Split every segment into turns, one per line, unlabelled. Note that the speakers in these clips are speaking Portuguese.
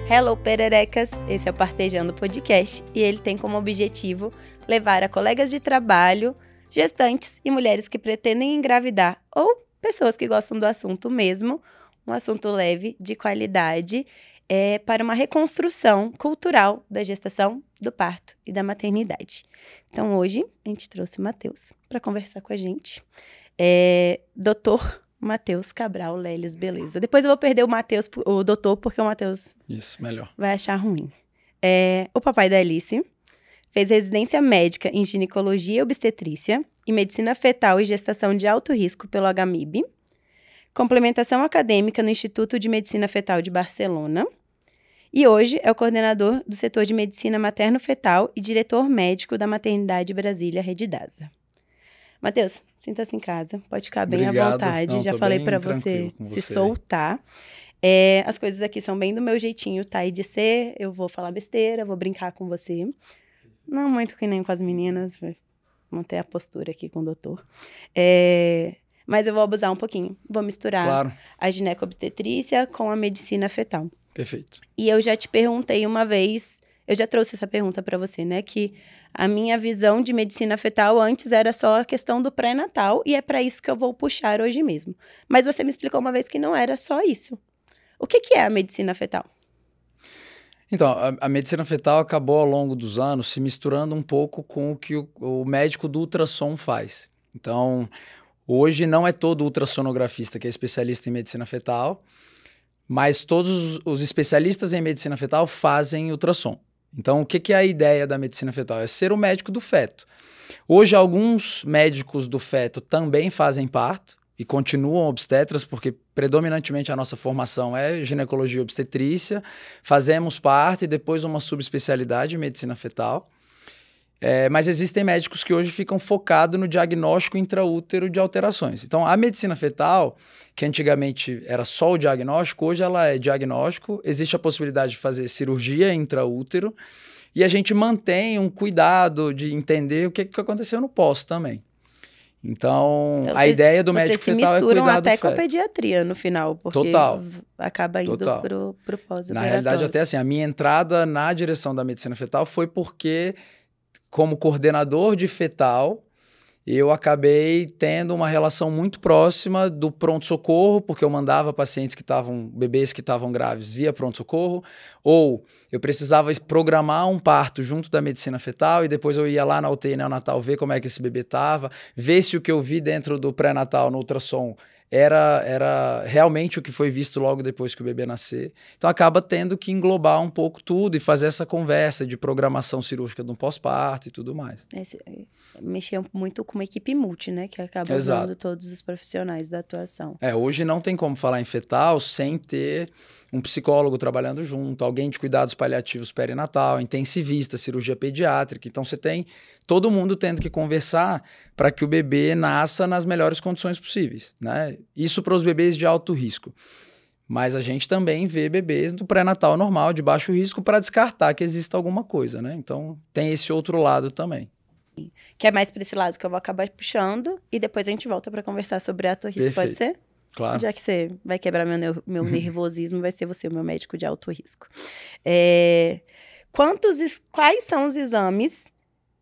Hello, pererecas! Esse é o Partejando Podcast e ele tem como objetivo levar a colegas de trabalho, gestantes e mulheres que pretendem engravidar ou pessoas que gostam do assunto mesmo, um assunto leve, de qualidade, para uma reconstrução cultural da gestação, do parto e da maternidade. Então, hoje, a gente trouxe o Matheus para conversar com a gente. Doutor Matheus Cabral Leles, beleza. Depois eu vou perder o doutor, porque o Matheus vai achar ruim. O papai da Alice fez residência médica em ginecologia e obstetrícia e medicina fetal e gestação de alto risco pelo HMIB, complementação acadêmica no Instituto de Medicina Fetal de Barcelona e hoje é o coordenador do setor de medicina materno-fetal e diretor médico da Maternidade Brasília Rede DASA. Matheus, sinta-se em casa, pode ficar bem à vontade.
Não,
já falei para você se soltar. As coisas aqui são bem do meu jeitinho, tá? E de ser, eu vou falar besteira, vou brincar com você. Não muito que nem com as meninas, vou manter a postura aqui com o doutor. Mas eu vou abusar um pouquinho, vou misturar a gineco-obstetrícia com a medicina fetal.
Perfeito.
E eu já te perguntei uma vez, eu já trouxe essa pergunta para você, né? Que a minha visão de medicina fetal antes era só a questão do pré-natal e é para isso que eu vou puxar hoje mesmo. Mas você me explicou uma vez que não era só isso. O que é a medicina fetal?
Então, a medicina fetal acabou ao longo dos anos se misturando um pouco com o que o médico do ultrassom faz. Então, hoje não é todo ultrassonografista que é especialista em medicina fetal, mas todos os especialistas em medicina fetal fazem ultrassom. Então, o que é a ideia da medicina fetal? É ser o médico do feto. Hoje, alguns médicos do feto também fazem parto e continuam obstetras, porque predominantemente a nossa formação é ginecologia e obstetrícia, fazemos parto e depois uma subespecialidade em medicina fetal. Mas existem médicos que hoje ficam focados no diagnóstico intraútero de alterações. Então, a medicina fetal, que antigamente era só o diagnóstico, hoje ela é diagnóstico, existe a possibilidade de fazer cirurgia intraútero e a gente mantém um cuidado de entender o que aconteceu no pós também. Então a ideia do médico fetal é cuidar do feto. Vocês se misturam até
com a pediatria no final, porque acaba indo pro pós-operatório.
Na realidade, até assim, a minha entrada na direção da medicina fetal foi porque, como coordenador de fetal, eu acabei tendo uma relação muito próxima do pronto-socorro, porque eu mandava bebês que estavam grávidos via pronto-socorro, ou eu precisava programar um parto junto da medicina fetal e depois eu ia lá na UTI neonatal ver como é que esse bebê estava, ver se o que eu vi dentro do pré-natal no ultrassom era realmente o que foi visto logo depois que o bebê nascer. Então acaba tendo que englobar um pouco tudo e fazer essa conversa de programação cirúrgica do pós-parto e tudo mais.
Mexer muito com uma equipe multi, né? Que acaba usando todos os profissionais da atuação.
Hoje não tem como falar em fetal sem ter um psicólogo trabalhando junto, alguém de cuidados paliativos perinatal, intensivista, cirurgia pediátrica. Então você tem todo mundo tendo que conversar para que o bebê nasça nas melhores condições possíveis, né? Isso para os bebês de alto risco. Mas a gente também vê bebês do pré-natal normal, de baixo risco, para descartar que exista alguma coisa, né? Então tem esse outro lado também.
Sim. Que é mais para esse lado que eu vou acabar puxando e depois a gente volta para conversar sobre alto risco, pode ser?
Claro.
Já que você vai quebrar meu nervosismo, vai ser você o meu médico de alto risco. Quais são os exames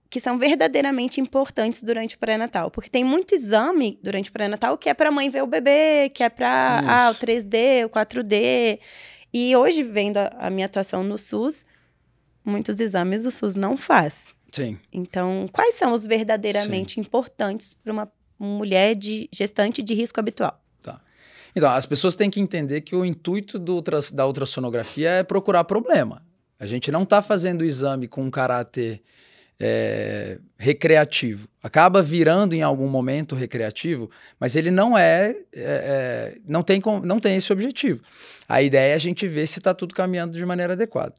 que são verdadeiramente importantes durante o pré-natal? Porque tem muito exame durante o pré-natal que é para a mãe ver o bebê, que é para o 3D, o 4D. E hoje, vendo a minha atuação no SUS, muitos exames o SUS não faz.
Sim.
Então, quais são os verdadeiramente importantes para uma mulher gestante de risco habitual?
Então, as pessoas têm que entender que o intuito da ultrassonografia é procurar problema. A gente não está fazendo o exame com um caráter recreativo. Acaba virando em algum momento recreativo, mas ele não não tem esse objetivo. A ideia é a gente ver se está tudo caminhando de maneira adequada.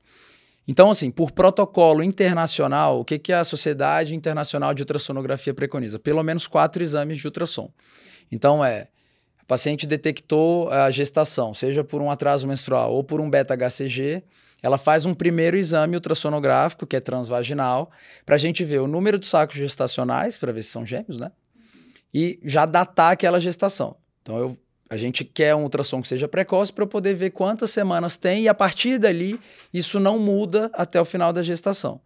Então, assim, por protocolo internacional, o que a Sociedade Internacional de Ultrassonografia preconiza? Pelo menos 4 exames de ultrassom. Então, o paciente detectou a gestação, seja por um atraso menstrual ou por um beta-HCG, ela faz um primeiro exame ultrassonográfico, que é transvaginal, para a gente ver o número de sacos gestacionais, para ver se são gêmeos, né? E já datar aquela gestação. Então, eu A gente quer um ultrassom que seja precoce para eu poder ver quantas semanas tem e a partir dali isso não muda até o final da gestação.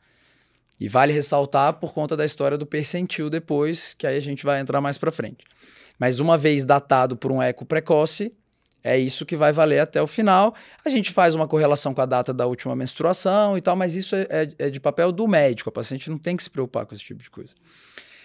E vale ressaltar por conta da história do percentil depois, que aí a gente vai entrar mais para frente. Mas uma vez datado por um eco precoce, é isso que vai valer até o final. A gente faz uma correlação com a data da última menstruação e tal, mas isso é de papel do médico. A paciente não tem que se preocupar com esse tipo de coisa.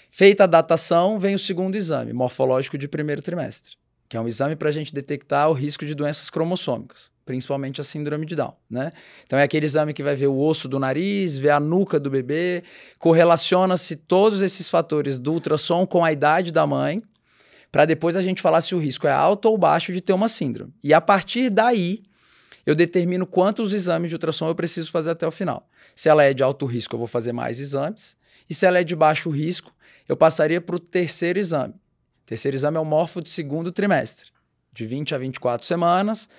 Feita a datação, vem o segundo exame, morfológico de primeiro trimestre, que é um exame para a gente detectar o risco de doenças cromossômicas, principalmente a síndrome de Down, né? Então é aquele exame que vai ver o osso do nariz, ver a nuca do bebê, correlaciona-se todos esses fatores do ultrassom com a idade da mãe, para depois a gente falar se o risco é alto ou baixo de ter uma síndrome. E a partir daí, eu determino quantos exames de ultrassom eu preciso fazer até o final. Se ela é de alto risco, eu vou fazer mais exames. E se ela é de baixo risco, eu passaria para o terceiro exame. O terceiro exame é o morfo de segundo trimestre, de 20 a 24 semanas.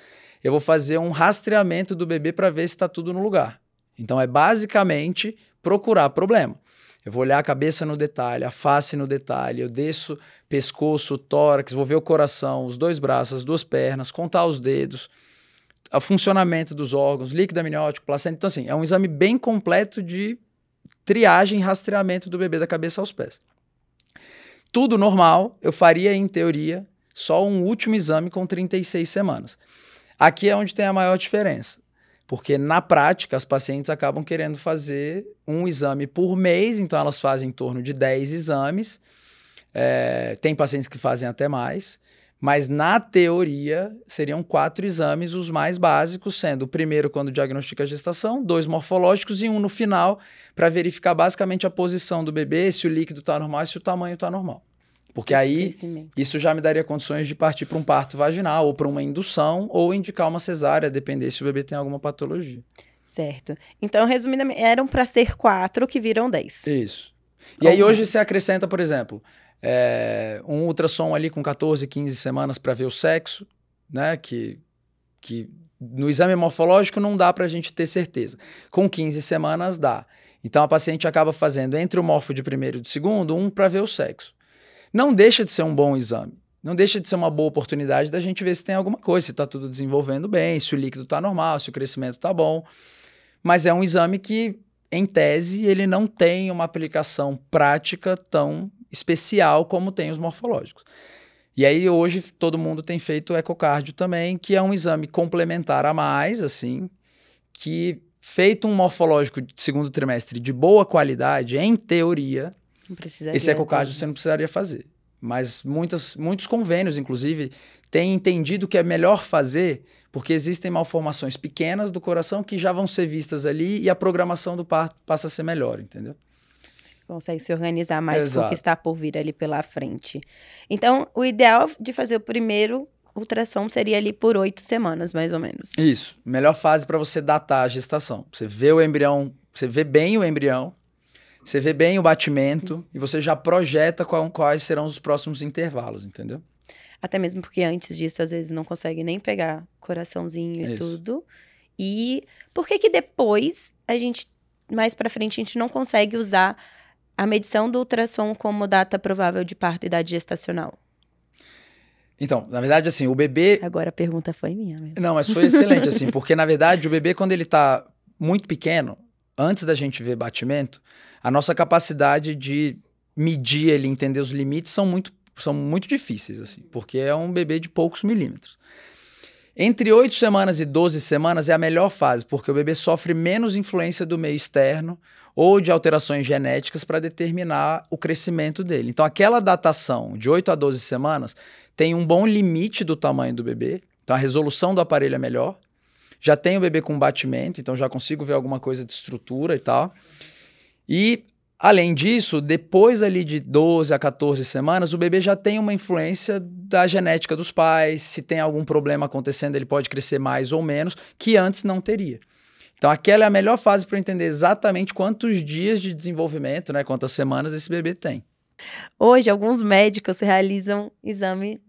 Eu vou fazer um rastreamento do bebê para ver se está tudo no lugar. Então, é basicamente procurar problema. Eu vou olhar a cabeça no detalhe, a face no detalhe, eu desço pescoço, tórax, vou ver o coração, os dois braços, as duas pernas, contar os dedos, o funcionamento dos órgãos, líquido amniótico, placenta. Então, assim, é um exame bem completo de triagem e rastreamento do bebê da cabeça aos pés. Tudo normal, eu faria, em teoria, só um último exame com 36 semanas. Aqui é onde tem a maior diferença, porque na prática as pacientes acabam querendo fazer um exame por mês, então elas fazem em torno de 10 exames, tem pacientes que fazem até mais, mas na teoria seriam 4 exames, os mais básicos, sendo o primeiro quando diagnostica a gestação, 2 morfológicos e um no final, para verificar basicamente a posição do bebê, se o líquido está normal e se o tamanho está normal. Porque aí isso já me daria condições de partir para um parto vaginal ou para uma indução ou indicar uma cesárea, depender se o bebê tem alguma patologia.
Certo. Então, resumidamente, eram para ser 4 que viram 10.
Isso. E aí hoje você acrescenta, por exemplo, um ultrassom ali com 14, 15 semanas para ver o sexo, né? Que no exame morfológico não dá para a gente ter certeza. Com 15 semanas dá. Então a paciente acaba fazendo entre o morfo de primeiro e de segundo, um para ver o sexo. Não deixa de ser um bom exame. Não deixa de ser uma boa oportunidade da gente ver se tem alguma coisa, se está tudo desenvolvendo bem, se o líquido está normal, se o crescimento está bom. Mas é um exame que, em tese, ele não tem uma aplicação prática tão especial como tem os morfológicos. E aí, hoje, todo mundo tem feito o ecocardio também, que é um exame complementar a mais, assim, que, feito um morfológico de segundo trimestre de boa qualidade, em teoria, esse ecocardio você não precisaria fazer. Mas muitos convênios, inclusive, têm entendido que é melhor fazer porque existem malformações pequenas do coração que já vão ser vistas ali e a programação do parto passa a ser melhor, entendeu?
Consegue se organizar mais com o que está por vir ali pela frente. Então, o ideal de fazer o primeiro ultrassom seria ali por 8 semanas, mais ou menos.
Isso. Melhor fase para você datar a gestação. Você vê o embrião, você vê bem o embrião, você vê bem o batimento e você já projeta quais serão os próximos intervalos, entendeu?
Até mesmo porque antes disso, às vezes, não consegue nem pegar coraçãozinho e tudo. E por que depois, mais pra frente, a gente não consegue usar a medição do ultrassom como data provável de parto e idade gestacional?
Então, na verdade, assim, o bebê...
Agora a pergunta foi minha mesmo.
Não, mas foi excelente, assim, porque, na verdade, o bebê, quando ele tá muito pequeno, antes da gente ver batimento, a nossa capacidade de medir ele, entender os limites são muito difíceis, assim, porque é um bebê de poucos milímetros. Entre 8 semanas e 12 semanas é a melhor fase, porque o bebê sofre menos influência do meio externo ou de alterações genéticas para determinar o crescimento dele. Então, aquela datação de 8 a 12 semanas tem um bom limite do tamanho do bebê, então a resolução do aparelho é melhor. Já tem o bebê com batimento, então já consigo ver alguma coisa de estrutura e tal. E, além disso, depois ali de 12 a 14 semanas, o bebê já tem uma influência da genética dos pais. Se tem algum problema acontecendo, ele pode crescer mais ou menos, que antes não teria. Então, aquela é a melhor fase para entender exatamente quantos dias de desenvolvimento, né, quantas semanas esse bebê tem.
Hoje, alguns médicos realizam exame...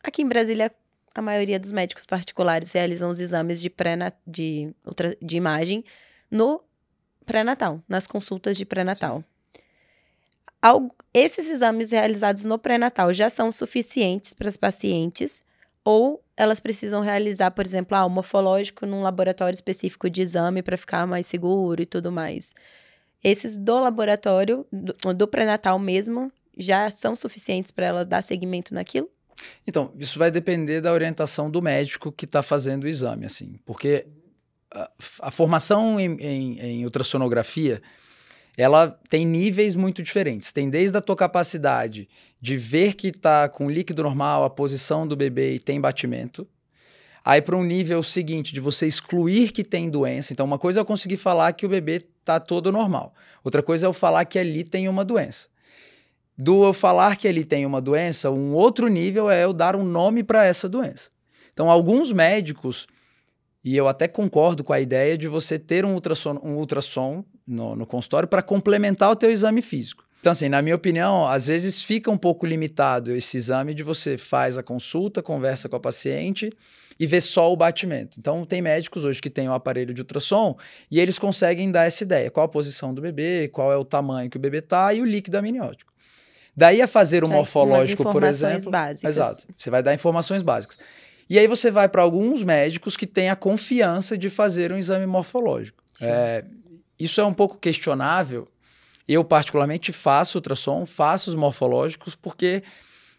Aqui em Brasília, a maioria dos médicos particulares realizam os exames de imagem no pré-natal, nas consultas de pré-natal. Esses exames realizados no pré-natal já são suficientes para as pacientes Ou elas precisam realizar, por exemplo, o morfológico num laboratório específico de exame para ficar mais seguro e tudo mais. Esses do laboratório, do pré-natal mesmo, já são suficientes para ela dar seguimento naquilo?
Então, isso vai depender da orientação do médico que está fazendo o exame, assim, porque a formação em ultrassonografia, ela tem níveis muito diferentes. Tem desde a tua capacidade de ver que está com líquido normal, a posição do bebê e tem batimento, aí para um nível seguinte, de você excluir que tem doença. Então, uma coisa é eu conseguir falar que o bebê está todo normal. Outra coisa é eu falar que ali tem uma doença. Do eu falar que ali tem uma doença, um outro nível é eu dar um nome para essa doença. Então, alguns médicos, e eu até concordo com a ideia de você ter um ultrassom no consultório para complementar o teu exame físico. Então, assim, na minha opinião, às vezes fica um pouco limitado esse exame de você faz a consulta, conversa com a paciente e vê só o batimento. Então, tem médicos hoje que têm um aparelho de ultrassom e eles conseguem dar essa ideia. Qual a posição do bebê, qual é o tamanho que o bebê está e o líquido amniótico. Daí a fazer o morfológico, por exemplo...
básicas.
Exato. Você vai dar informações básicas. E aí você vai para alguns médicos que têm a confiança de fazer um exame morfológico. Isso é um pouco questionável. Eu, particularmente, faço ultrassom, faço os morfológicos, porque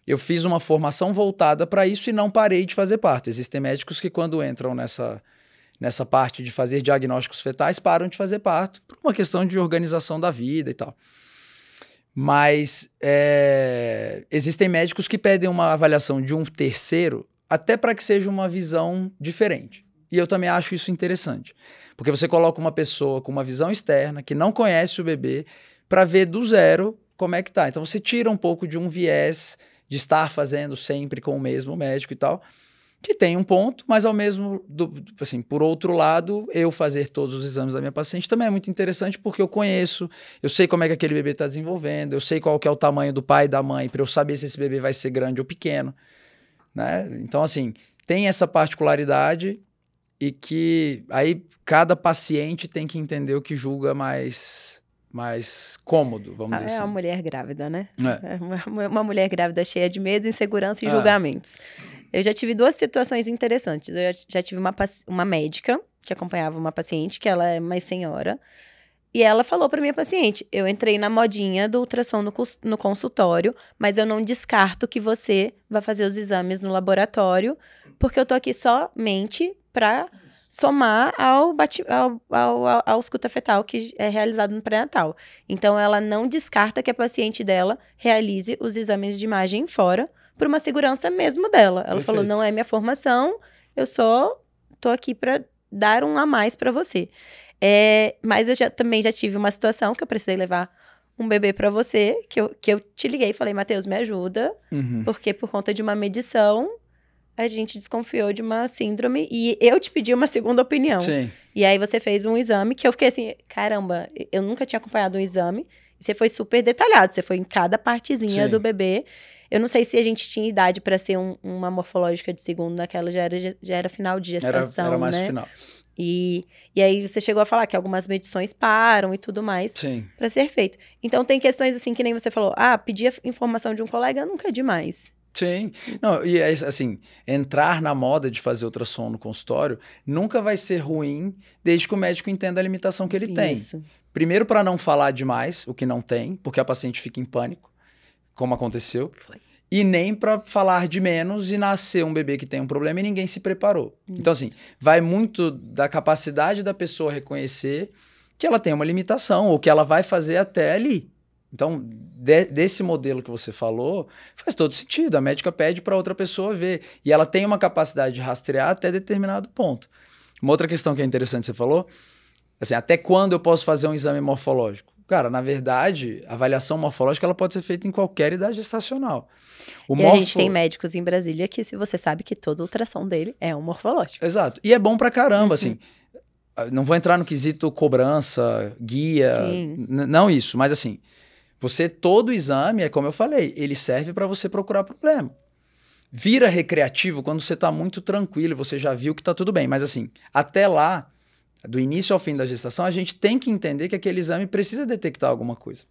eu fiz uma formação voltada para isso e não parei de fazer parto. Existem médicos que, quando entram nessa parte de fazer diagnósticos fetais, param de fazer parto por uma questão de organização da vida e tal. Mas existem médicos que pedem uma avaliação de um terceiro até para que seja uma visão diferente. E eu também acho isso interessante. Porque você coloca uma pessoa com uma visão externa, que não conhece o bebê, para ver do zero como é que tá. Então você tira um pouco de um viés de estar fazendo sempre com o mesmo médico e tal, que tem um ponto, mas ao mesmo, assim, por outro lado, eu fazer todos os exames da minha paciente também é muito interessante porque eu conheço, eu sei como é que aquele bebê está desenvolvendo, eu sei qual que é o tamanho do pai e da mãe, para eu saber se esse bebê vai ser grande ou pequeno, né? Então, assim, tem essa particularidade e que aí cada paciente tem que entender o que julga mais cômodo, vamos dizer assim.
É uma mulher grávida, né? Uma mulher grávida cheia de medo, insegurança e julgamentos. Eu já tive duas situações interessantes. Eu já tive uma médica que acompanhava uma paciente, que ela é mais senhora, e ela falou para minha paciente, eu entrei na modinha do ultrassom no consultório, mas eu não descarto que você vai fazer os exames no laboratório, porque eu tô aqui somente para somar ao escuta fetal que é realizado no pré-natal. Então, ela não descarta que a paciente dela realize os exames de imagem fora, por uma segurança mesmo dela. Ela falou, não é minha formação, eu só tô aqui para dar um a mais para você. Mas eu também já tive uma situação que eu precisei levar um bebê para você, que eu te liguei e falei, Matheus, me ajuda, porque por conta de uma medição, a gente desconfiou de uma síndrome e eu te pedi uma segunda opinião.
Sim.
E aí você fez um exame que eu fiquei assim, caramba, eu nunca tinha acompanhado um exame, e você foi super detalhado, você foi em cada partezinha do bebê. Eu não sei se a gente tinha idade para ser uma morfológica de segundo, naquela já era final de gestação,
era mais
né?
final.
E aí você chegou a falar que algumas medições param e tudo mais para ser feito. Então tem questões assim que nem você falou, pedir informação de um colega nunca é demais.
Sim. Não, e assim, entrar na moda de fazer ultrassom no consultório nunca vai ser ruim desde que o médico entenda a limitação que ele tem. Primeiro, para não falar demais, o que não tem, porque a paciente fica em pânico, como aconteceu. E nem para falar de menos e nascer um bebê que tem um problema e ninguém se preparou. Então, assim, vai muito da capacidade da pessoa reconhecer que ela tem uma limitação ou que ela vai fazer até ali. Então, desse modelo que você falou, faz todo sentido. A médica pede para outra pessoa ver. E ela tem uma capacidade de rastrear até determinado ponto. Uma outra questão que é interessante que você falou, assim, até quando eu posso fazer um exame morfológico? Cara, na verdade, a avaliação morfológica ela pode ser feita em qualquer idade gestacional.
A gente tem médicos em Brasília que se você sabe que todo ultrassom dele é um morfológico.
Exato. E é bom pra caramba, assim. Não vou entrar no quesito cobrança, guia, não isso, mas assim, todo exame, é como eu falei, ele serve para você procurar problema. Vira recreativo quando você tá muito tranquilo, você já viu que tá tudo bem, mas assim, até lá, do início ao fim da gestação, a gente tem que entender que aquele exame precisa detectar alguma coisa.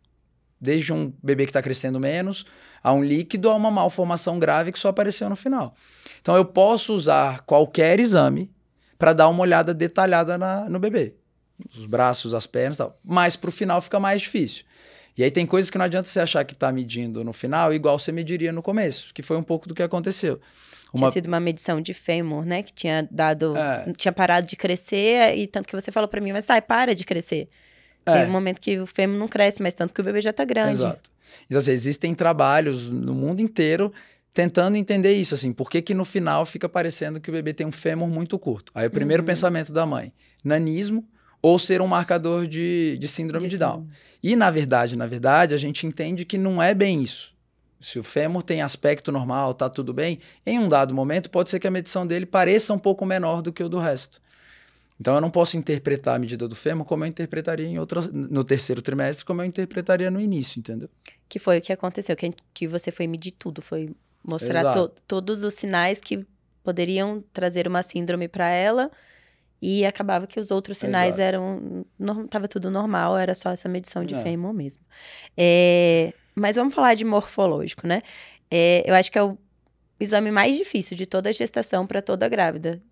Desde um bebê que está crescendo menos, a um líquido, a uma malformação grave que só apareceu no final. Então, eu posso usar qualquer exame para dar uma olhada detalhada no bebê. Os braços, as pernas e tal. Mas para o final fica mais difícil. E aí tem coisas que não adianta você achar que está medindo no final igual você mediria no começo, que foi um pouco do que aconteceu.
Tinha sido uma medição de fêmur, né? Que tinha dado... Tinha parado de crescer, e tanto que você falou para mim, mas para de crescer. Tem um momento que o fêmur não cresce, mas tanto que o bebê já tá grande.
Exato. Então, assim, existem trabalhos no mundo inteiro tentando entender isso, assim, por que no final fica parecendo que o bebê tem um fêmur muito curto. Aí o primeiro pensamento da mãe, nanismo ou ser um marcador de síndrome de Down. E, na verdade, a gente entende que não é bem isso. Se o fêmur tem aspecto normal, tá tudo bem, em um dado momento pode ser que a medição dele pareça um pouco menor do que o do resto. Então, eu não posso interpretar a medida do fêmur como eu interpretaria no terceiro trimestre, como eu interpretaria no início, entendeu?
Que foi o que aconteceu, que você foi medir tudo, foi mostrar todos os sinais que poderiam trazer uma síndrome para ela, e acabava que os outros sinais tava tudo normal, era só essa medição de fêmur mesmo. Mas vamos falar de morfológico, né? Eu acho que é o exame mais difícil de toda a gestação para toda grávida.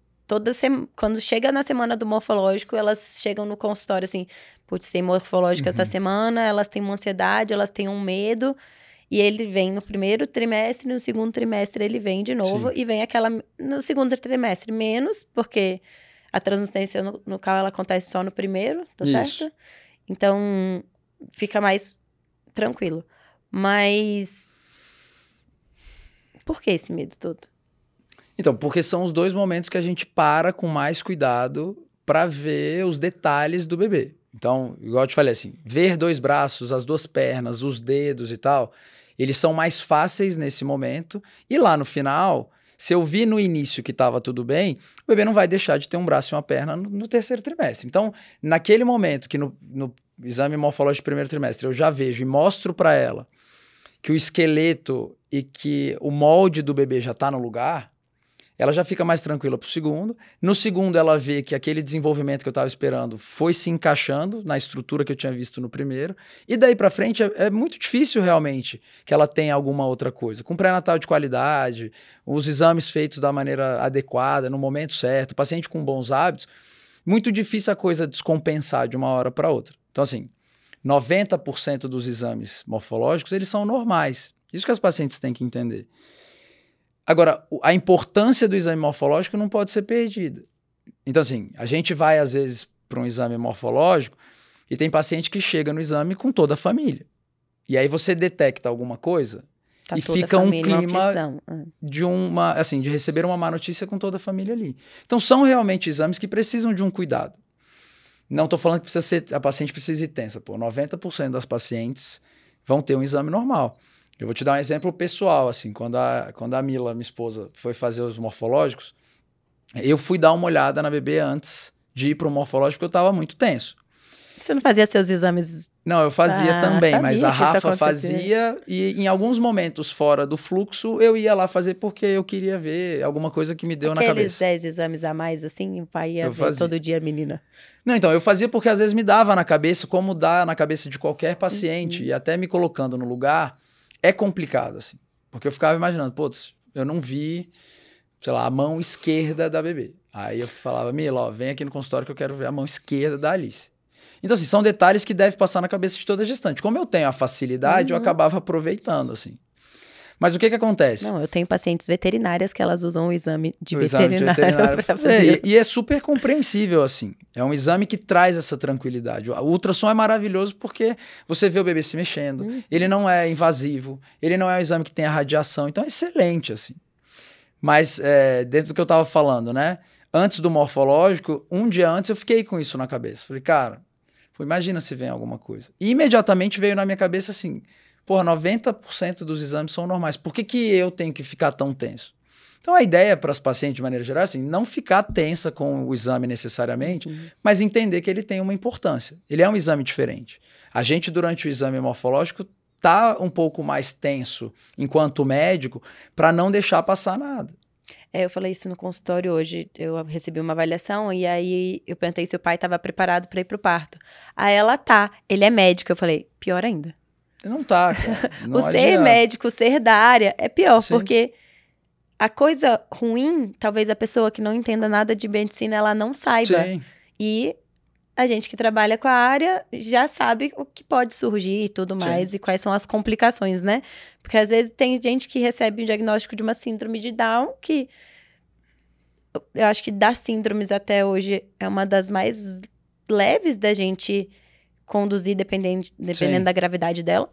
Quando chega na semana do morfológico, elas chegam no consultório assim, putz, tem morfológico essa semana, elas têm uma ansiedade, elas têm um medo, e ele vem no primeiro trimestre, no segundo trimestre ele vem de novo, e vem no segundo trimestre menos, porque a transnutência no qual ela acontece só no primeiro, tá certo? Então, fica mais tranquilo. Mas, por que esse medo todo?
Então, porque são os dois momentos que a gente para com mais cuidado para ver os detalhes do bebê. Então, igual eu te falei assim, ver 2 braços, as 2 pernas, os dedos e tal, eles são mais fáceis nesse momento. E lá no final, se eu vi no início que estava tudo bem, o bebê não vai deixar de ter um braço e uma perna no terceiro trimestre. Então, naquele momento que no exame morfológico do primeiro trimestre eu já vejo e mostro para ela que o esqueleto e que o molde do bebê já está no lugar, ela já fica mais tranquila para o segundo. No segundo, ela vê que aquele desenvolvimento que eu estava esperando foi se encaixando na estrutura que eu tinha visto no primeiro. E daí para frente, é muito difícil realmente que ela tenha alguma outra coisa. Com pré-natal de qualidade, os exames feitos da maneira adequada, no momento certo, paciente com bons hábitos, muito difícil a coisa descompensar de uma hora para outra. Então, assim, 90% dos exames morfológicos, eles são normais. Isso que as pacientes têm que entender. Agora, a importância do exame morfológico não pode ser perdida. Então, assim, a gente vai, às vezes, para um exame morfológico e tem paciente que chega no exame com toda a família. E aí você detecta alguma coisa e fica um clima de receber uma má notícia com toda a família ali. Então, são realmente exames que precisam de um cuidado. Não estou falando que a paciente precisa ir tensa. 90% das pacientes vão ter um exame normal. Eu vou te dar um exemplo pessoal, assim, quando a Mila, minha esposa, foi fazer os morfológicos, eu fui dar uma olhada na bebê antes de ir para o morfológico, porque eu estava muito tenso.
Você não fazia seus exames?
Não, eu fazia também, mas a Rafa fazia e em alguns momentos fora do fluxo eu ia lá fazer porque eu queria ver alguma coisa que me deu na cabeça.
Aqueles 10 exames a mais, assim, o pai ia ver todo dia a menina?
Não, então, eu fazia porque às vezes me dava na cabeça, como dá na cabeça de qualquer paciente, e até me colocando no lugar... É complicado, assim, porque eu ficava imaginando, putz, eu não vi, sei lá, a mão esquerda da bebê. Aí eu falava, Mila, ó, vem aqui no consultório que eu quero ver a mão esquerda da Alice. Então, assim, são detalhes que devem passar na cabeça de toda gestante. Como eu tenho a facilidade, eu acabava aproveitando, assim. Mas o que acontece?
Não, eu tenho pacientes veterinárias que elas usam o exame de veterinário para
fazer. E é super compreensível, assim. É um exame que traz essa tranquilidade. O ultrassom é maravilhoso porque você vê o bebê se mexendo, ele não é invasivo, ele não é um exame que tem a radiação, então é excelente, assim. Mas, dentro do que eu estava falando, né? Antes do morfológico, um dia antes eu fiquei com isso na cabeça. Falei, cara, imagina se vem alguma coisa. E imediatamente veio na minha cabeça assim... Porra, 90% dos exames são normais. Por que eu tenho que ficar tão tenso? Então, a ideia para as pacientes, de maneira geral, é assim, não ficar tensa com o exame necessariamente, mas entender que ele tem uma importância. Ele é um exame diferente. A gente, durante o exame morfológico, está um pouco mais tenso, enquanto médico, para não deixar passar nada.
Eu falei isso no consultório hoje, eu recebi uma avaliação e aí eu perguntei se o pai estava preparado para ir para o parto. Aí ela ele é médico. Eu falei, pior ainda.
Não tá, cara. Não
O ser
adianta.
médico, o ser da área é pior,
Sim.
porque a coisa ruim, talvez a pessoa que não entenda nada de medicina, ela não saiba.
Sim,
E a gente que trabalha com a área já sabe o que pode surgir e tudo mais, e quais são as complicações, né? Porque às vezes tem gente que recebe um diagnóstico de uma síndrome de Down, que eu acho que das síndromes até hoje é uma das mais leves da gente conduzir, dependendo
Sim.
da gravidade dela.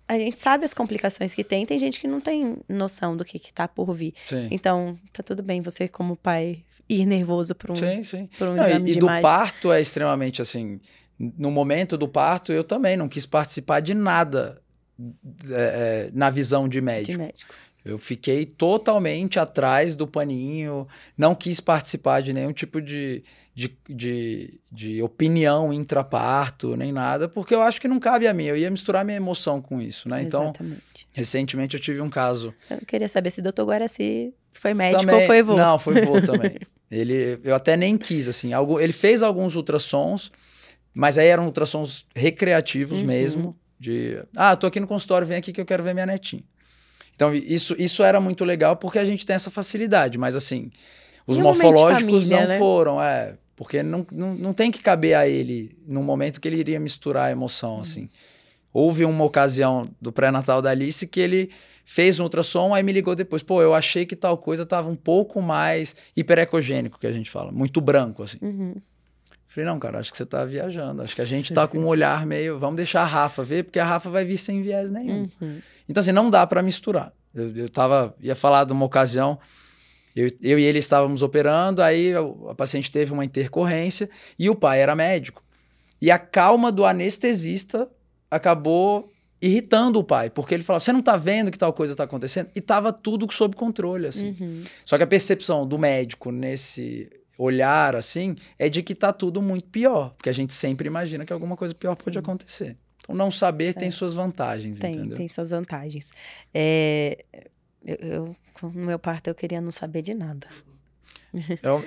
A gente sabe as complicações que tem gente que não tem noção do que tá por vir.
sim.
Então, tá tudo bem você, como pai, ir nervoso por um
Sim.
Não, exame
E
de
do
imagem.
parto é extremamente assim. No momento do parto, eu também não quis participar de nada na visão de
De
médico.
médico.
Eu fiquei totalmente atrás do paninho, não quis participar de nenhum tipo de opinião intraparto, nem nada, porque eu acho que não cabe a mim. Eu ia misturar minha emoção com isso, né? Então,
Exatamente.
recentemente eu tive um caso.
Eu queria saber se o Dr. Guaraci foi médico
Também,
ou foi vô.
Não, foi vô também. Eu até nem quis, assim. Ele fez alguns ultrassons, mas aí eram ultrassons recreativos mesmo. Tô aqui no consultório, vem aqui que eu quero ver minha netinha. Então, isso era muito legal porque a gente tem essa facilidade, mas assim, os morfológicos
família,
não
né?
foram, porque não tem que caber a ele no momento que ele iria misturar a emoção, assim. Houve uma ocasião do pré-natal da Alice que ele fez um ultrassom, aí me ligou depois, pô, eu achei que tal coisa estava um pouco mais hiperecogênico, que a gente fala, muito branco, assim. Falei, não, cara, acho que você tá viajando, acho que a gente tá com um olhar meio, vamos deixar a Rafa ver, porque a Rafa vai vir sem viés nenhum. Então, assim, não dá para misturar. Ia falar de uma ocasião, eu e ele estávamos operando, aí a paciente teve uma intercorrência e o pai era médico. E a calma do anestesista acabou irritando o pai, porque ele falava, você não tá vendo que tal coisa tá acontecendo? E tava tudo sob controle, assim. Só que a percepção do médico nesse olhar, assim, é de que tá tudo muito pior, porque a gente sempre imagina que alguma coisa pior pode acontecer. Então, não saber tem suas vantagens, entendeu?
Tem suas vantagens. No meu parto, eu queria não saber de nada.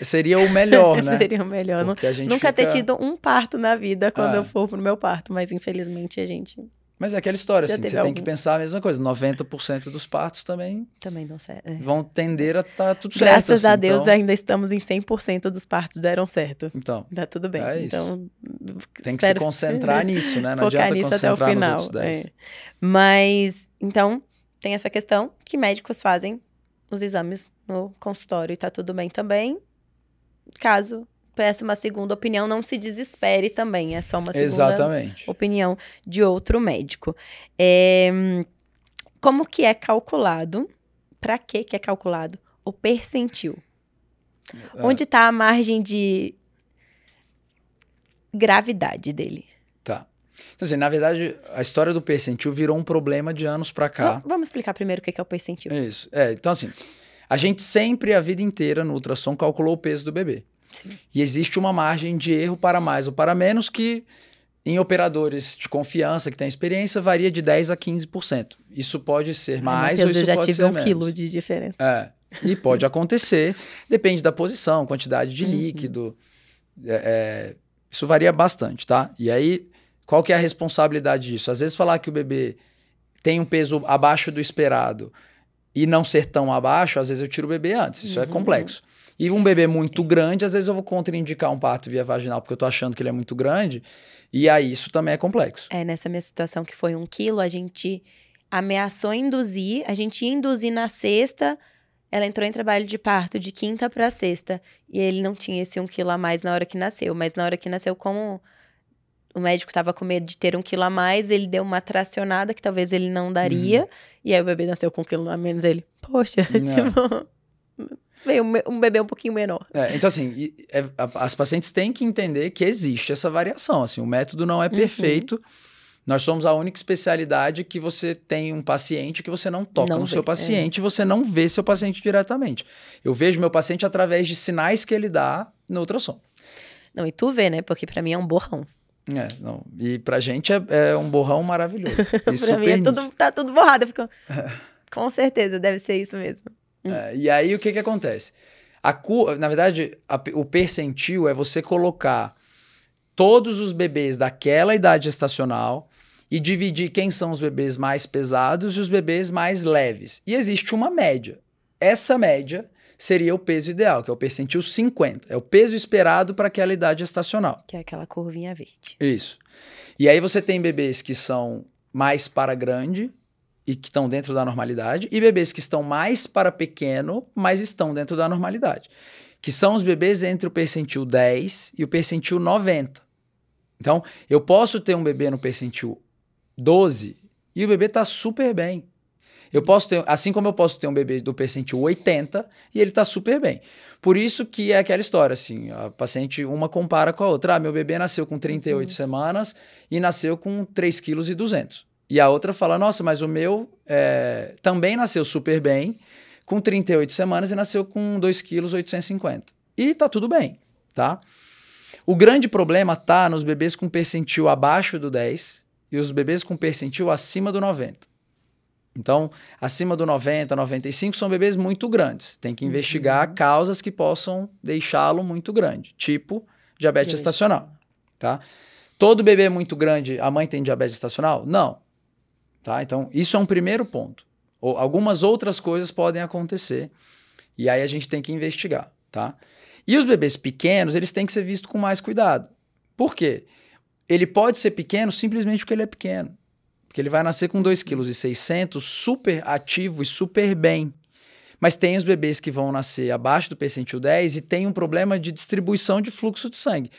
Seria o melhor, né?
Seria o melhor.
Porque a gente
nunca ter tido um parto na vida quando eu for pro meu parto, mas infelizmente a gente...
Mas é aquela história,
Já
assim,
teve
você tem que
alguns.
pensar a mesma coisa. 90% dos partos também
dão certo.
vão tender a estar tudo certo.
Graças a
assim,
Deus,
então...
ainda estamos em 100% dos partos deram certo.
Então,
tá tudo bem.
é isso.
Então,
tem que se concentrar nisso, né? Não
focar
adianta
nisso até o
concentrar
final.
nos outros 10.
Mas, então, tem essa questão que médicos fazem os exames no consultório e tá tudo bem também. Caso peça uma segunda opinião, não se desespere também. É só uma segunda
Exatamente.
opinião de outro médico. Como que é calculado? Para que é calculado o percentil? Onde está a margem de gravidade dele?
Tá. Então, assim, na verdade, a história do percentil virou um problema de anos pra cá.
Vamos explicar primeiro o que é o percentil.
Isso. Então, assim, a gente sempre, a vida inteira, no ultrassom, calculou o peso do bebê.
Sim.
E existe uma margem de erro para mais ou para menos que, em operadores de confiança, que têm experiência, varia de 10% a 15%. Isso pode ser mais ou isso pode ser menos.
Eu já tive 1 quilo de diferença.
E pode acontecer, depende da posição, quantidade de líquido. Isso varia bastante, tá? E aí, qual que é a responsabilidade disso? Às vezes falar que o bebê tem um peso abaixo do esperado e não ser tão abaixo, às vezes eu tiro o bebê antes. Isso é complexo. E um bebê muito grande, às vezes eu vou contraindicar um parto via vaginal porque eu tô achando que ele é muito grande. E aí isso também é complexo.
Nessa minha situação que foi 1 quilo, a gente ameaçou induzir. A gente ia induzir na sexta. Ela entrou em trabalho de parto de quinta para sexta. E ele não tinha esse 1 quilo a mais na hora que nasceu. Mas na hora que nasceu, como o médico estava com medo de ter 1 quilo a mais, ele deu uma tracionada que talvez ele não daria. E aí o bebê nasceu com 1 quilo a menos. Ele, poxa, tipo... Veio um bebê um pouquinho menor.
Então, assim, as pacientes têm que entender que existe essa variação. Assim, o método não é perfeito. Nós somos a única especialidade que você tem um paciente que você não toca no seu paciente, você não vê seu paciente diretamente. Eu vejo meu paciente através de sinais que ele dá no ultrassom.
Não, e tu vê, né? Porque pra mim é um borrão.
E pra gente é um borrão maravilhoso.
Pra mim tá tudo borrado. Eu fico, com certeza, deve ser isso mesmo.
E aí, o que acontece? Na verdade, o percentil é você colocar todos os bebês daquela idade gestacional e dividir quem são os bebês mais pesados e os bebês mais leves. E existe uma média. Essa média seria o peso ideal, que é o percentil 50. É o peso esperado para aquela idade gestacional.
Que é aquela curvinha verde.
Isso. E aí você tem bebês que são mais para grande e que estão dentro da normalidade, e bebês que estão mais para pequeno, mas estão dentro da normalidade. Que são os bebês entre o percentil 10 e o percentil 90. Então, eu posso ter um bebê no percentil 12 e o bebê está super bem. Eu posso ter, assim como eu posso ter um bebê do percentil 80 e ele está super bem. Por isso que é aquela história, assim, a paciente uma compara com a outra. Ah, meu bebê nasceu com 38 semanas e nasceu com 3,2 kg. E a outra fala, nossa, mas o meu também nasceu super bem, com 38 semanas e nasceu com 2,850 kg. E tá tudo bem, tá? O grande problema tá nos bebês com percentil abaixo do 10 e os bebês com percentil acima do 90. Então, acima do 90, 95 são bebês muito grandes. Tem que investigar causas que possam deixá-lo muito grande, tipo diabetes gestacional, tá? Todo bebê muito grande, a mãe tem diabetes gestacional? Não. Tá? Então, isso é um primeiro ponto. Algumas outras coisas podem acontecer e aí a gente tem que investigar, tá? E os bebês pequenos, eles têm que ser vistos com mais cuidado. Por quê? Ele pode ser pequeno simplesmente porque ele é pequeno. Porque ele vai nascer com 2,6 kg, super ativo e super bem. Mas tem os bebês que vão nascer abaixo do percentil 10 e tem um problema de distribuição de fluxo de sangue,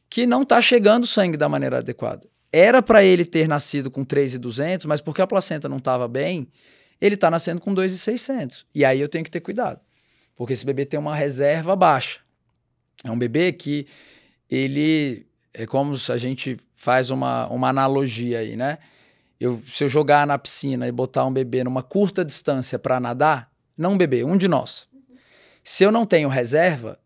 que não está chegando sangue da maneira adequada. Era para ele ter nascido com 3,200, mas porque a placenta não estava bem, ele está nascendo com 2,600. E aí eu tenho que ter cuidado, porque esse bebê tem uma reserva baixa. É um bebê que ele... É como se a gente faz uma analogia aí, né? Se eu jogar na piscina e botar um bebê numa curta distância para nadar, não um bebê, um de nós. Se eu não tenho reserva,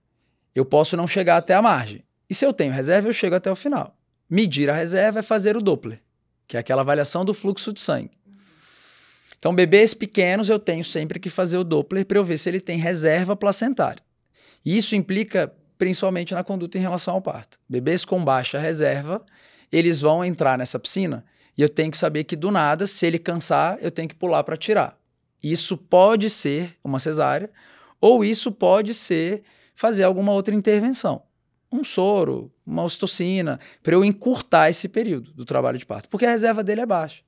eu posso não chegar até a margem. E se eu tenho reserva, eu chego até o final. Medir a reserva é fazer o Doppler, que é aquela avaliação do fluxo de sangue. Então, bebês pequenos, eu tenho sempre que fazer o Doppler para eu ver se ele tem reserva placentária. E isso implica principalmente na conduta em relação ao parto. Bebês com baixa reserva, eles vão entrar nessa piscina e eu tenho que saber que do nada, se ele cansar, eu tenho que pular para tirar. Isso pode ser uma cesárea ou isso pode ser fazer alguma outra intervenção. Um soro, uma ocitocina, para eu encurtar esse período do trabalho de parto, porque a reserva dele é baixa.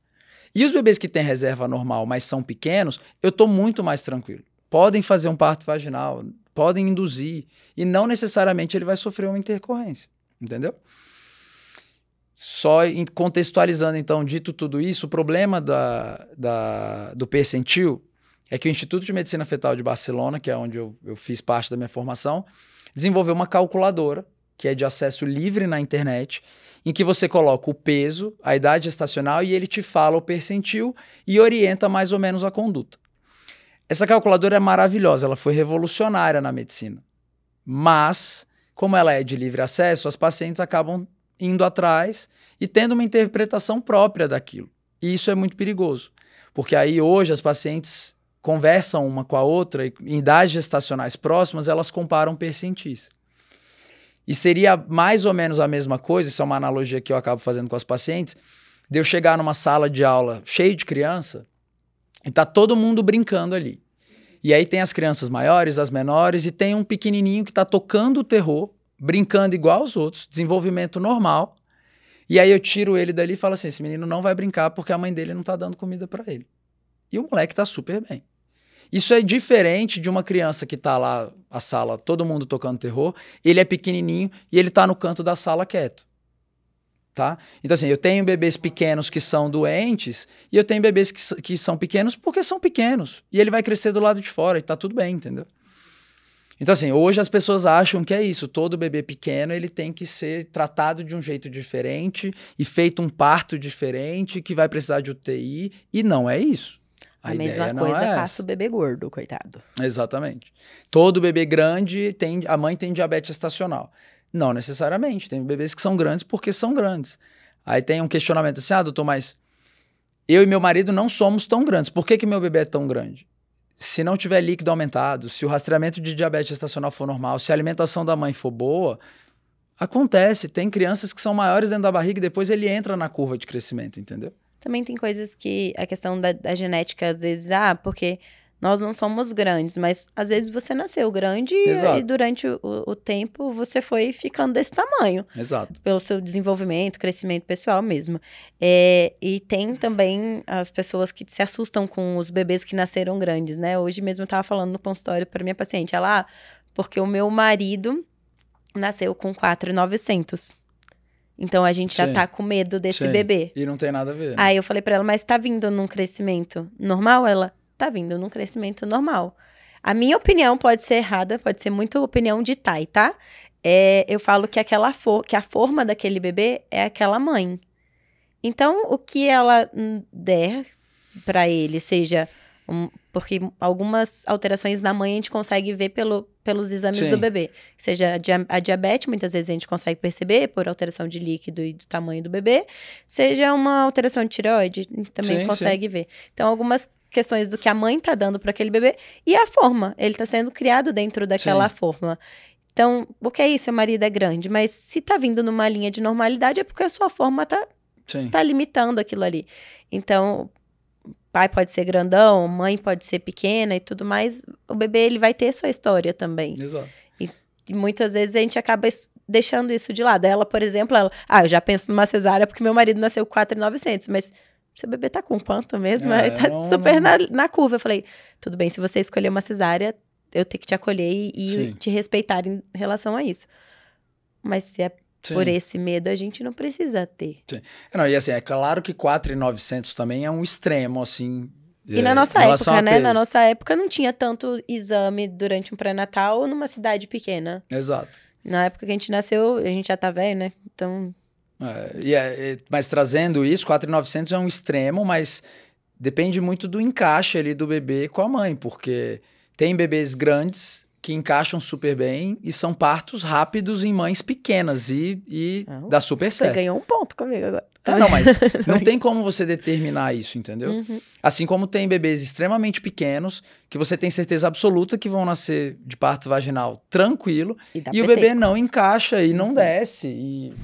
E os bebês que têm reserva normal, mas são pequenos, eu estou muito mais tranquilo. Podem fazer um parto vaginal, podem induzir, e não necessariamente ele vai sofrer uma intercorrência, entendeu? Só contextualizando, então, dito tudo isso, o problema do percentil é que o Instituto de Medicina Fetal de Barcelona, que é onde eu fiz parte da minha formação, desenvolveu uma calculadora, que é de acesso livre na internet, em que você coloca o peso, a idade gestacional e ele te fala o percentil e orienta mais ou menos a conduta. Essa calculadora é maravilhosa, ela foi revolucionária na medicina. Mas, como ela é de livre acesso, as pacientes acabam indo atrás e tendo uma interpretação própria daquilo. E isso é muito perigoso, porque aí hoje as pacientes conversam uma com a outra e em idades gestacionais próximas elas comparam percentis. E seria mais ou menos a mesma coisa, isso é uma analogia que eu acabo fazendo com as pacientes, de eu chegar numa sala de aula cheia de criança e tá todo mundo brincando ali. E aí tem as crianças maiores, as menores, e tem um pequenininho que tá tocando o terror, brincando igual aos outros, desenvolvimento normal. E aí eu tiro ele dali e falo assim, esse menino não vai brincar porque a mãe dele não tá dando comida para ele. E o moleque tá super bem. Isso é diferente de uma criança que tá lá, a sala, todo mundo tocando terror, ele é pequenininho e ele tá no canto da sala quieto. Tá? Então assim, eu tenho bebês pequenos que são doentes e eu tenho bebês que são pequenos porque são pequenos. E ele vai crescer do lado de fora e tá tudo bem, entendeu? Então assim, hoje as pessoas acham que é isso, todo bebê pequeno ele tem que ser tratado de um jeito diferente e feito um parto diferente que vai precisar de UTI e não é isso.
A mesma coisa passa o bebê gordo, coitado.
Exatamente. Todo bebê grande, a mãe tem diabetes gestacional. Não necessariamente. Tem bebês que são grandes porque são grandes. Aí tem um questionamento assim, doutor, mas eu e meu marido não somos tão grandes. Por que meu bebê é tão grande? Se não tiver líquido aumentado, se o rastreamento de diabetes gestacional for normal, se a alimentação da mãe for boa, Acontece, tem crianças que são maiores dentro da barriga e depois ele entra na curva de crescimento, entendeu?
Também tem coisas que a questão da genética, às vezes, porque nós não somos grandes, mas às vezes você nasceu grande
Exato.
e durante o tempo você foi ficando desse tamanho.
Exato.
Pelo seu desenvolvimento, crescimento pessoal mesmo. E tem também as pessoas que se assustam com os bebês que nasceram grandes, né? Hoje mesmo eu tava falando no consultório para minha paciente, porque o meu marido nasceu com 4.900. Então a gente já tá com medo desse bebê.
E não tem nada a ver. Né?
Aí eu falei pra ela, mas tá vindo num crescimento normal? Ela, tá vindo num crescimento normal. A minha opinião pode ser errada, pode ser muito opinião de Thay, tá? Eu falo que que a forma daquele bebê é aquela mãe. Então, o que ela der pra ele, seja... porque algumas alterações na mãe a gente consegue ver pelos exames do bebê. Seja a diabetes, muitas vezes a gente consegue perceber por alteração de líquido e do tamanho do bebê. Seja uma alteração de tireoide, também consegue ver. Então, algumas questões do que a mãe tá dando para aquele bebê e a forma. Ele tá sendo criado dentro daquela forma. Então, ok, seu marido é grande, mas se tá vindo numa linha de normalidade é porque a sua forma tá limitando aquilo ali. Então... pai pode ser grandão, mãe pode ser pequena e tudo mais, o bebê ele vai ter sua história também.
Exato.
E muitas vezes a gente acaba deixando isso de lado. Ela, por exemplo, eu já penso numa cesárea porque meu marido nasceu com 4.900, mas seu bebê tá com quanto mesmo? Ele tá super na curva. Eu falei, tudo bem, se você escolher uma cesárea, eu tenho que te acolher e te respeitar em relação a isso. Mas se é por esse medo, a gente não precisa ter.
Não, e assim, é claro que 4.900 também é um extremo, assim...
E na nossa época, né? Na nossa época não tinha tanto exame durante um pré-natal numa cidade pequena.
Exato.
Na época que a gente nasceu, a gente já tá velho, né? Então...
mas trazendo isso, 4.900 é um extremo, mas depende muito do encaixe ali do bebê com a mãe, porque tem bebês grandes... que encaixam super bem e são partos rápidos em mães pequenas e dá super certo.
Você ganhou um ponto comigo agora.
Não, mas não tem como você determinar isso, entendeu? Uhum. Assim como tem bebês extremamente pequenos que você tem certeza absoluta que vão nascer de parto vaginal tranquilo e o bebê não encaixa e não desce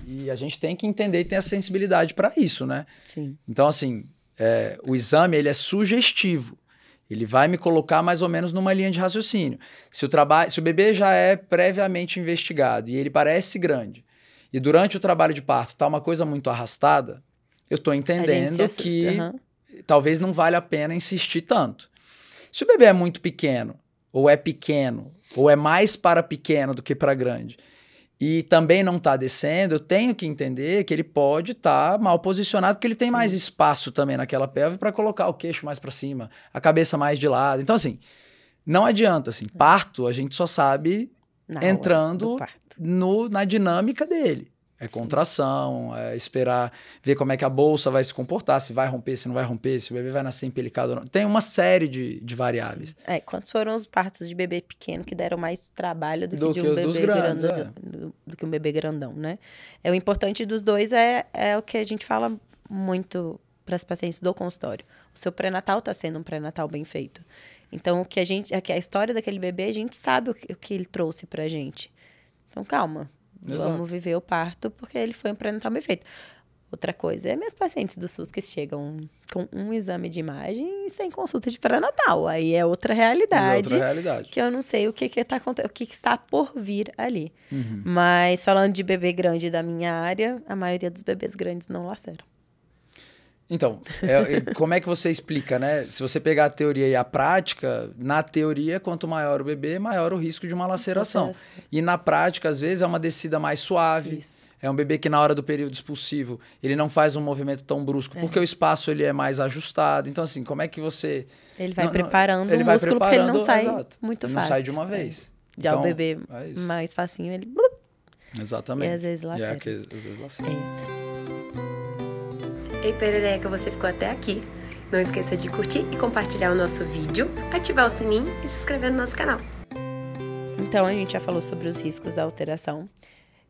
e a gente tem que entender e ter a sensibilidade para isso, né?
Sim.
Então, assim, o exame ele é sugestivo. Ele vai me colocar mais ou menos numa linha de raciocínio. Se o bebê já é previamente investigado e ele parece grande, e durante o trabalho de parto está uma coisa muito arrastada, eu estou entendendo que talvez não vale a pena insistir tanto. Se o bebê é muito pequeno, ou é mais para pequeno do que para grande, e também não está descendo, eu tenho que entender que ele pode estar mal posicionado, porque ele tem mais espaço também naquela pelve para colocar o queixo mais para cima, a cabeça mais de lado. Então, assim, não adianta. Assim, parto, a gente só sabe entrando na dinâmica dele. É contração, é esperar ver como é que a bolsa vai se comportar, se vai romper, se não vai romper, se o bebê vai nascer empelicado ou não. Tem uma série de variáveis.
Quantos foram os partos de bebê pequeno que deram mais trabalho do que de um bebê
grandes,
do que um bebê grandão, né? O importante dos dois é o que a gente fala muito para as pacientes do consultório. O seu pré-natal está sendo um pré-natal bem feito. Então, a história daquele bebê, a gente sabe o que ele trouxe pra gente. Então, calma.
Exato.
Vamos viver o parto porque ele foi um pré-natal bem feito. Outra coisa é minhas pacientes do SUS que chegam com um exame de imagem e sem consulta de pré-natal. Aí é outra realidade. Que eu não sei o que está por vir ali.
Uhum.
Mas falando de bebê grande da minha área, a maioria dos bebês grandes não laceram.
Então, como é que você explica, né? Se você pegar a teoria e a prática, na teoria, quanto maior o bebê, maior o risco de uma laceração. E na prática, às vezes, é uma descida mais suave.
Isso.
É um bebê que na hora do período expulsivo, ele não faz um movimento tão brusco, porque o espaço ele é mais ajustado. Então, assim, como é que você...
Ele vai preparando o músculo porque ele não sai muito fácil.
Não sai de uma vez.
Já então, o bebê mais facinho, ele...
Exatamente.
E às vezes lacera.
Às vezes lacera.
Ei, perereca, você ficou até aqui. Não esqueça de curtir e compartilhar o nosso vídeo, ativar o sininho e se inscrever no nosso canal. Então, a gente já falou sobre os riscos da alteração.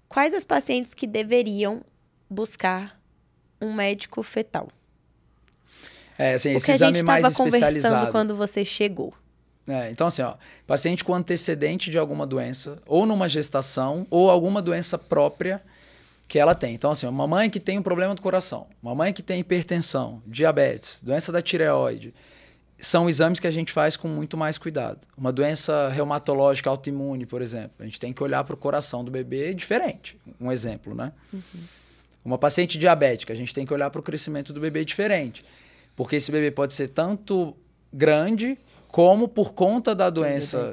Quais as pacientes que deveriam buscar um médico fetal?
Assim,
esse exame mais especializado. O que a gente estava conversando quando você chegou.
Então, assim, ó, paciente com antecedente de alguma doença, ou numa gestação, ou alguma doença própria que ela tem. Então, assim, uma mãe que tem um problema do coração, uma mãe que tem hipertensão, diabetes, doença da tireoide, são exames que a gente faz com muito mais cuidado. Uma doença reumatológica autoimune, por exemplo, a gente tem que olhar para o coração do bebê diferente. Um exemplo, né? Uma paciente diabética, a gente tem que olhar para o crescimento do bebê diferente. Porque esse bebê pode ser tanto grande, como por conta da doença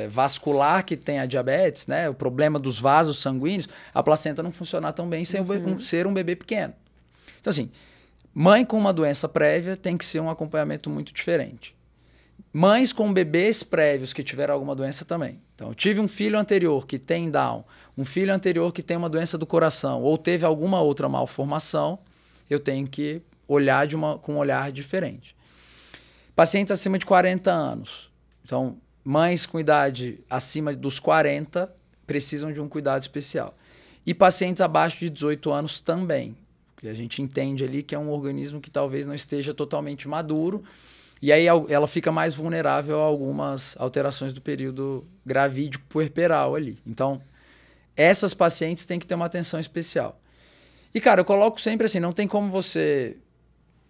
vascular que tem a diabetes, né? O problema dos vasos sanguíneos, a placenta não funcionar tão bem sem ser um bebê pequeno. Então, assim, mãe com uma doença prévia tem que ser um acompanhamento muito diferente. Mães com bebês prévios que tiveram alguma doença também. Então, eu tive um filho anterior que tem Down, um filho anterior que tem uma doença do coração, ou teve alguma outra malformação, eu tenho que olhar com um olhar diferente. Pacientes acima de 40 anos. Então, mães com idade acima dos 40 precisam de um cuidado especial. E pacientes abaixo de 18 anos também. Porque a gente entende ali que é um organismo que talvez não esteja totalmente maduro. E aí ela fica mais vulnerável a algumas alterações do período gravídico puerperal ali. Então, essas pacientes têm que ter uma atenção especial. E, cara, eu coloco sempre assim, não tem como você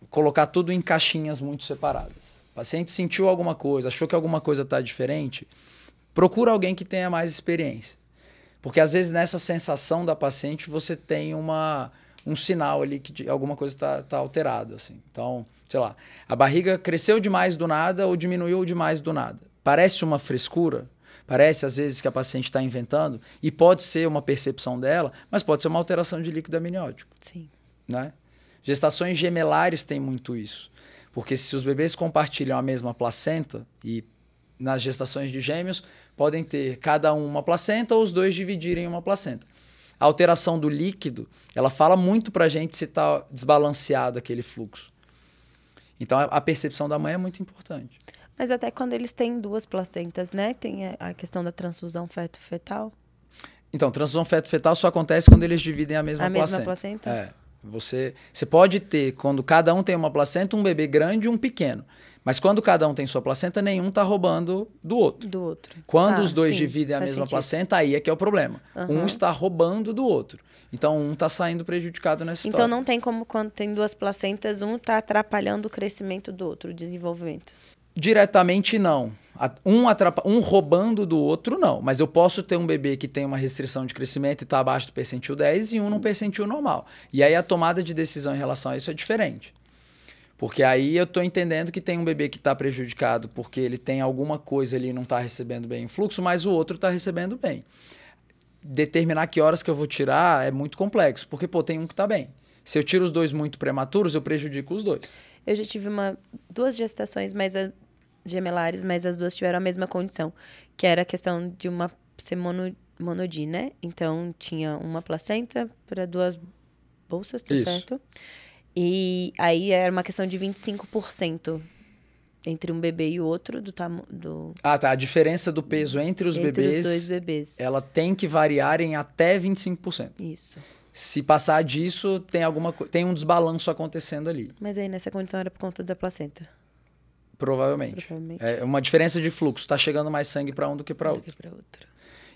colocar tudo em caixinhas muito separadas. O paciente sentiu alguma coisa, achou que alguma coisa está diferente, procura alguém que tenha mais experiência. Porque, às vezes, nessa sensação da paciente, você tem um sinal ali que alguma coisa está alterada. Assim. Então, sei lá, a barriga cresceu demais do nada ou diminuiu demais do nada. Parece uma frescura, parece, às vezes, que a paciente está inventando, e pode ser uma percepção dela, mas pode ser uma alteração de líquido amniótico.
Sim.
Né? Gestações gemelares têm muito isso. Porque se os bebês compartilham a mesma placenta, e nas gestações de gêmeos podem ter cada um uma placenta ou os dois dividirem uma placenta. A alteração do líquido, ela fala muito para a gente se está desbalanceado aquele fluxo. Então, a percepção da mãe é muito importante.
Mas até quando eles têm duas placentas, né? Tem a questão da transfusão feto-fetal.
Então, transfusão feto-fetal só acontece quando eles dividem a mesma placenta. A mesma placenta? Você pode ter, quando cada um tem uma placenta, um bebê grande e um pequeno. Mas quando cada um tem sua placenta, nenhum está roubando do outro. Quando os dois dividem a mesma placenta, aí é que é o problema. Um está roubando do outro. Então, um está saindo prejudicado nessa história.
Então, não tem como, quando tem duas placentas, um está atrapalhando o crescimento do outro, o desenvolvimento?
Diretamente, não. Um roubando do outro, não. Mas eu posso ter um bebê que tem uma restrição de crescimento e está abaixo do percentil 10 e um no percentil normal. E aí a tomada de decisão em relação a isso é diferente. Porque aí eu estou entendendo que tem um bebê que está prejudicado porque ele tem alguma coisa ali e não está recebendo bem o fluxo, mas o outro está recebendo bem. Determinar que horas que eu vou tirar é muito complexo, porque tem um que está bem. Se eu tiro os dois muito prematuros, eu prejudico os dois.
Eu já tive duas gestações gemelares, mas as duas tiveram a mesma condição, que era a questão de uma ser monodi, né? Então, tinha uma placenta para duas bolsas, tá certo? E aí era uma questão de 25% entre um bebê e o outro do tamanho.
Ah, tá. A diferença do peso entre os
dois bebês.
Ela tem que variar em até 25%.
Isso.
Se passar disso, tem um desbalanço acontecendo ali.
Mas aí nessa condição era por conta da placenta?
Provavelmente. É uma diferença de fluxo. Está chegando mais sangue para um do que para outro.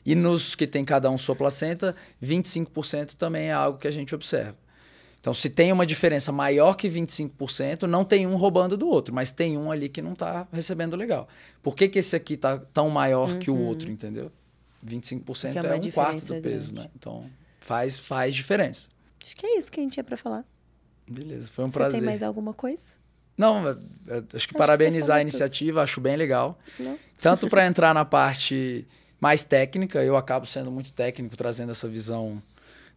E nos que tem cada um sua placenta, 25% também é algo que a gente observa. Então, se tem uma diferença maior que 25%, não tem um roubando do outro, mas tem um ali que não está recebendo legal. Por que esse aqui está tão maior que o outro, entendeu? 25% é um quarto do peso, né? Então, faz diferença.
Acho que é isso que a gente tinha para falar.
Beleza, foi um prazer.
Você tem mais alguma coisa?
Não, acho que parabenizar a iniciativa, acho bem legal. Não. Tanto para entrar na parte mais técnica, eu acabo sendo muito técnico, trazendo essa visão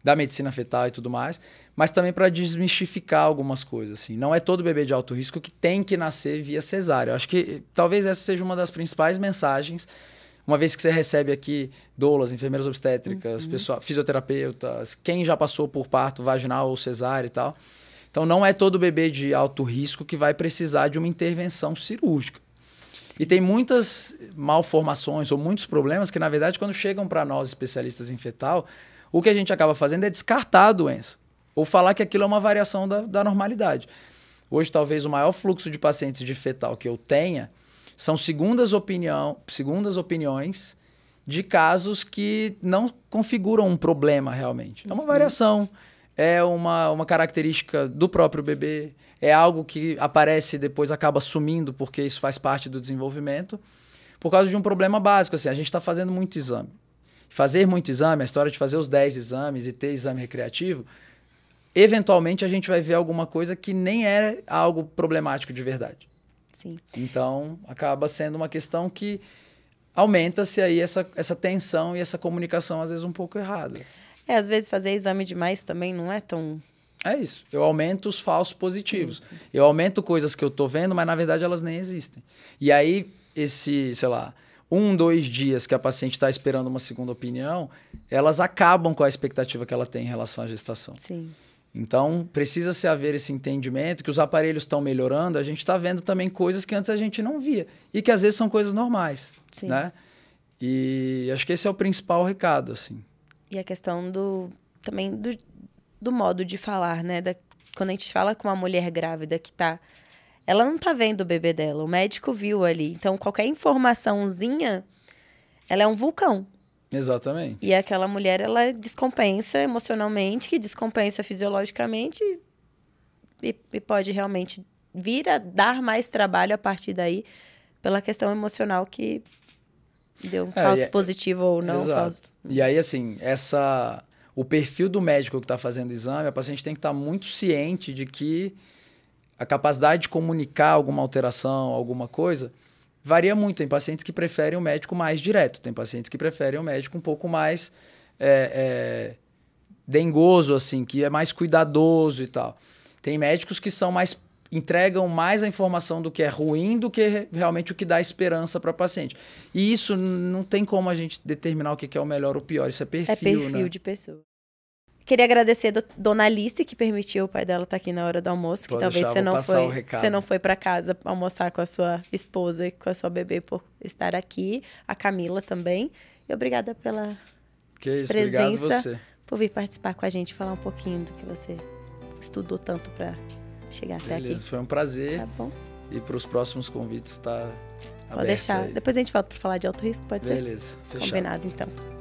da medicina fetal e tudo mais, mas também para desmistificar algumas coisas. Assim. Não é todo bebê de alto risco que tem que nascer via cesárea. Eu acho que talvez essa seja uma das principais mensagens, uma vez que você recebe aqui doulas, enfermeiras obstétricas, fisioterapeutas, quem já passou por parto vaginal ou cesárea e tal. Então, não é todo bebê de alto risco que vai precisar de uma intervenção cirúrgica. E tem muitas malformações ou muitos problemas que, na verdade, quando chegam para nós, especialistas em fetal, o que a gente acaba fazendo é descartar a doença ou falar que aquilo é uma variação da normalidade. Hoje, talvez, o maior fluxo de pacientes de fetal que eu tenha são segundas opiniões de casos que não configuram um problema realmente. É uma variação, é uma característica do próprio bebê, é algo que aparece e depois acaba sumindo porque isso faz parte do desenvolvimento, por causa de um problema básico. Assim, a gente está fazendo muito exame. Fazer muito exame, a história de fazer os 10 exames e ter exame recreativo, eventualmente a gente vai ver alguma coisa que nem é algo problemático de verdade.
Sim.
Então, acaba sendo uma questão que aumenta-se aí essa tensão e essa comunicação, às vezes, um pouco errada.
Às vezes fazer exame demais também não é tão...
É isso. Eu aumento os falsos positivos. Sim. Eu aumento coisas que eu tô vendo, mas, na verdade, elas nem existem. E aí, sei lá, 2 dias que a paciente está esperando uma segunda opinião, elas acabam com a expectativa que ela tem em relação à gestação.
Sim.
Então, precisa-se haver esse entendimento que os aparelhos estão melhorando, a gente está vendo também coisas que antes a gente não via e que às vezes são coisas normais, né? E acho que esse é o principal recado, assim.
E a questão também do modo de falar, né? Quando a gente fala com uma mulher grávida que ela não tá vendo o bebê dela, o médico viu ali. Então, qualquer informaçãozinha, ela é um vulcão.
Exatamente.
E aquela mulher, ela descompensa emocionalmente, que descompensa fisiologicamente e pode realmente vir a dar mais trabalho a partir daí pela questão emocional que deu um falso positivo ou não.
Exato. E aí, assim, o perfil do médico que está fazendo o exame, a paciente tem que estar muito ciente de que a capacidade de comunicar alguma alteração, alguma coisa, varia muito. Tem pacientes que preferem o médico mais direto, tem pacientes que preferem o médico um pouco mais dengoso, assim, que é mais cuidadoso e tal. Tem médicos que entregam mais a informação do que é ruim do que realmente o que dá esperança para o paciente. E isso não tem como a gente determinar o que é o melhor ou o pior, isso é perfil, né?
É perfil de pessoa. Queria agradecer a Dona Alice, que permitiu o pai dela estar aqui na hora do almoço, que talvez você não foi para casa almoçar com a sua esposa e com a sua bebê por estar aqui. A Camila também. E obrigada pela presença.
Obrigado você.
Por vir participar com a gente, falar um pouquinho do que você estudou tanto para chegar até aqui.
Beleza, foi um prazer.
Tá bom.
E para os próximos convites tá
Pode deixar.
Aí.
Depois a gente volta para falar de alto risco, pode ser?
Beleza, fechado.
Combinado, então.